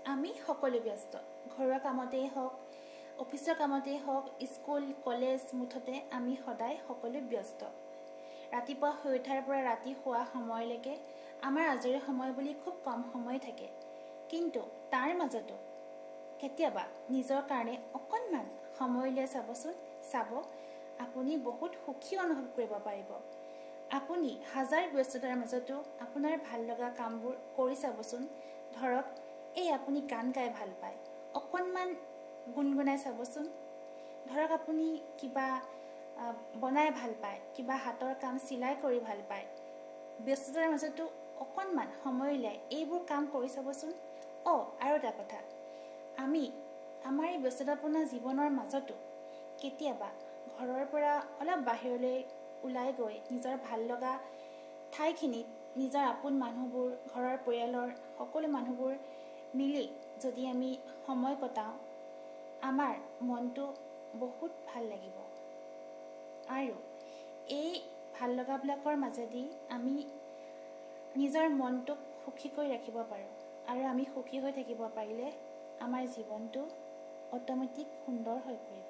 আমি সকলো ব্যস্ত ঘৰুৱা কামতেই হওক অফিচৰ কামতেই হওক স্কুল কলেজ মুঠতে আমি সদায় সকলো ব্যস্ত ৰাতিপুৱা শুই উঠাৰ পৰা ৰাতি শোৱা সময়লৈকে আমাৰ আজৰি সময় বুলি খুব কম সময় থাকে কিন্তু তাৰ মাজতো কেতিয়াবা নিজৰ কাৰণে অকণমান সময় লৈ চাব আপুনি বহুত সুখী অনুভৱ কৰিব পাৰিব আপুনি হাজাৰ ব্যস্ততাৰ মাজতো আপোনাৰ ভাল লগা কামবোৰ কৰি চাবচোন ধৰক এই আপুনি গান গাই ভাল পায় অকণমান গুণগুণাই চাবচোন ধৰক আপুনি কিবা বনাই ভাল পায় কিবা হাতৰ কাম চিলাই কৰি ভাল পায় ব্যস্ততাৰ মাজতো অকণমান সময় উলিয়াই এইবোৰ কাম কৰি চাবচোন আৰু এটা কথা আমি আমাৰ এই ব্যস্ততাপূৰ্ণ জীৱনৰ মাজতো কেতিয়াবা ঘৰৰ পৰা অলপ বাহিৰলৈ ওলাই গৈ নিজৰ ভাল লগা ঠাইখিনিত নিজৰ আপোন মানুহবোৰ ঘৰৰ পৰিয়ালৰ সকলো মানুহবোৰ মিলি যদি আমি সময় কটাওঁ আমাৰ মনটো বহুত ভাল লাগিব আৰু এই ভাল লগাবিলাকৰ মাজেদি আমি নিজৰ মনটোক সুখী কৰি ৰাখিব পাৰোঁ আৰু আমি সুখী হৈ থাকিব পাৰিলে আমাৰ জীৱনটো অট'মেটিক সুন্দৰ হৈ পৰিব